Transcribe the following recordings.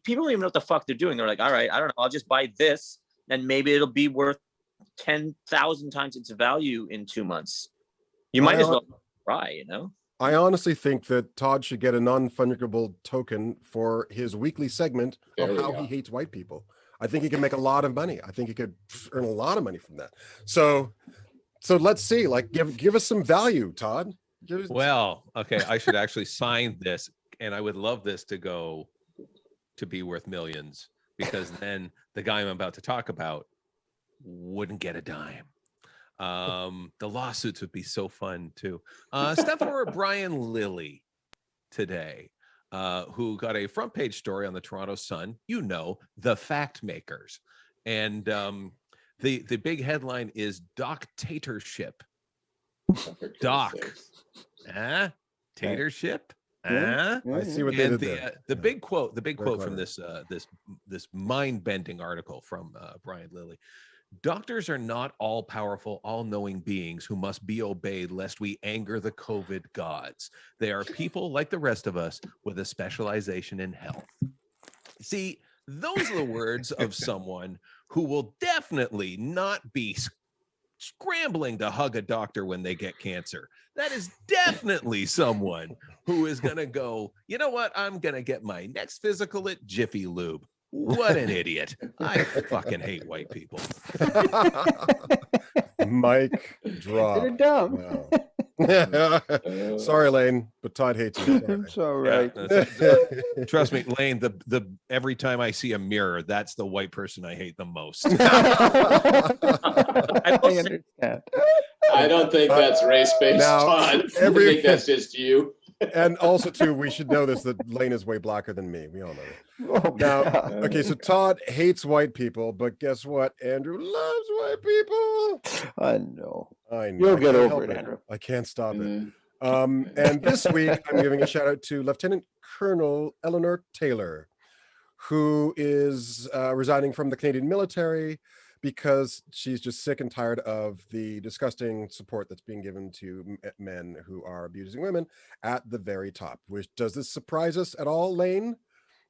People don't even know what the fuck they're doing. They're like, all right, I don't know, I'll just buy this, and maybe it'll be worth 10,000 times its value in 2 months. You might as well try, you know. I honestly think that Todd should get a non-fungible token for his weekly segment of how he hates white people. I think he can make a lot of money. I think he could earn a lot of money from that. So let's see. Like, give us some value, Todd. Well, okay, I should actually sign this, and I would love this to be worth millions, because then the guy I'm about to talk about wouldn't get a dime. The lawsuits would be so fun too. Stuff for Brian Lilly today, who got a front page story on the Toronto Sun, the fact makers. And the big headline is Doctatorship. Tatership. I see what they did there. The big quote from this mind-bending article from Brian Lilly. Doctors are not all-powerful, all-knowing beings who must be obeyed lest we anger the COVID gods. They are people like the rest of us with a specialization in health. See, those are the words of someone who will definitely not be scrambling to hug a doctor when they get cancer. That is definitely someone who is going to go, you know what? I'm going to get my next physical at Jiffy Lube. What an idiot. I fucking hate white people. Mic drop. They're dumb. Wow. Sorry, Lane, but Todd hates you. It's all right. Yeah, trust me, Lane, the every time I see a mirror, that's the white person I hate the most. I understand. I don't think that's race-based, Todd. I think that's just you. And also, too, we should know this, that Lane is way blacker than me. We all know that. Oh, now, okay, so Todd hates white people, but guess what? Andrew loves white people. I know. You'll get over it, Andrew. I can't stop it. And this week, I'm giving a shout out to Lieutenant Colonel Eleanor Taylor, who is resigning from the Canadian military because she's just sick and tired of the disgusting support that's being given to men who are abusing women at the very top. Does this surprise us at all, Lane,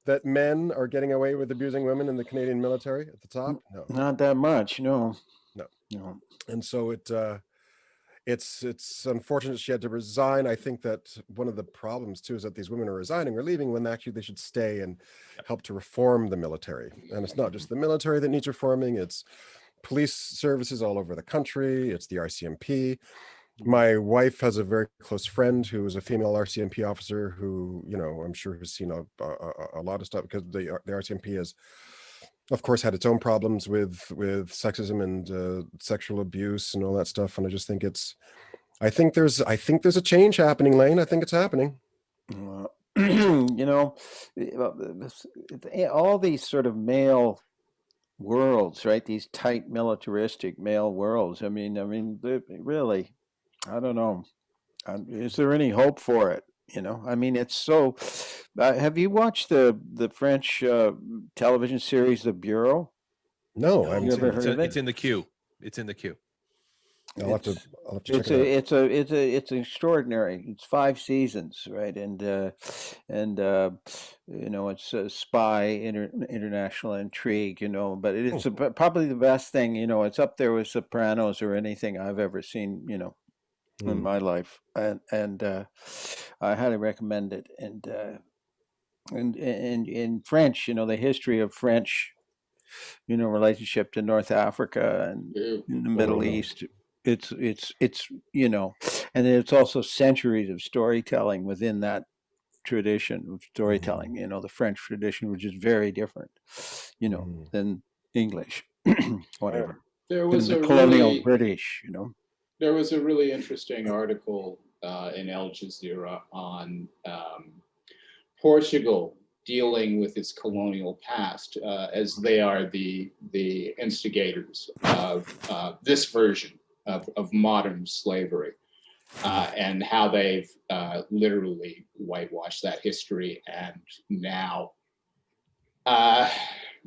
that men are getting away with abusing women in the Canadian military at the top? No. Not that much, no. And so it's unfortunate she had to resign. I think that one of the problems too is that these women are resigning or leaving when actually they should stay and help to reform the military. And it's not just the military that needs reforming, it's police services all over the country, it's the RCMP. My wife has a very close friend who is a female RCMP officer who, I'm sure has seen a lot of stuff, because the RCMP has, of course, had its own problems with sexism and sexual abuse and all that stuff. And I just think I think there's a change happening, Lane. I think it's happening. All these sort of male worlds, right? These tight militaristic male worlds. I mean, really, I don't know. Is there any hope for it? It's so. Have you watched the French television series The Bureau? No, I haven't seen it. It's in the queue. I'll have to check it out. It's extraordinary. It's 5 seasons, right? And it's a spy international intrigue, but it's probably the best thing. It's up there with Sopranos or anything I've ever seen, in my life, and I highly recommend it. And in French, the history of French, relationship to North Africa and in the Middle East. It's and it's also centuries of storytelling within that tradition of storytelling. The French tradition, which is very different, than English, whatever. There was a colonial British, There was a really interesting article in Al Jazeera on Portugal dealing with its colonial past, as they are the instigators of this version of modern slavery, and how they've literally whitewashed that history, and now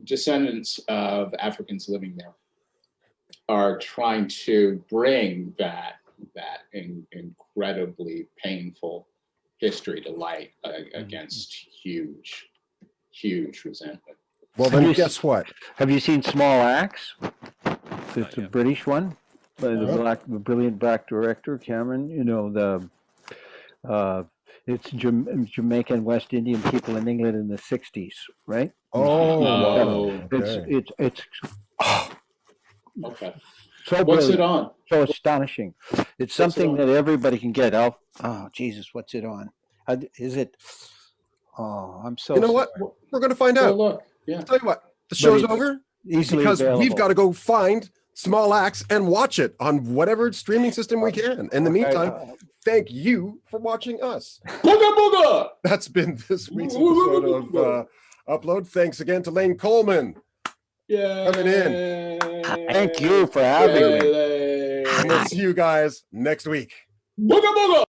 descendants of Africans living there are trying to bring that incredibly painful history to light against huge resentment. Well, then guess what? Have you seen Small Axe? It's a yet. British one by Uh-huh. the brilliant black director Cameron. You know it's Jamaican West Indian people in England in the '60s, right? Oh, Oh, wow. It's Okay. it's okay. so What's it brilliant, on? so astonishing. It's something that everybody can get. Oh Jesus, what's it on? Is it? Oh, I'm so You know what? sorry. We're going to find Go out. look. Yeah. Tell you what, the show's it's over Easily because available. we've got to go find Small Axe and watch it on whatever streaming system we can. In the meantime, thank you for watching us. Booga booga! That's been this week's episode of Upload. Thanks again to Lane Coleman. Yeah. Coming in. Thank you for having me. And we'll see you guys next week. Booga booga!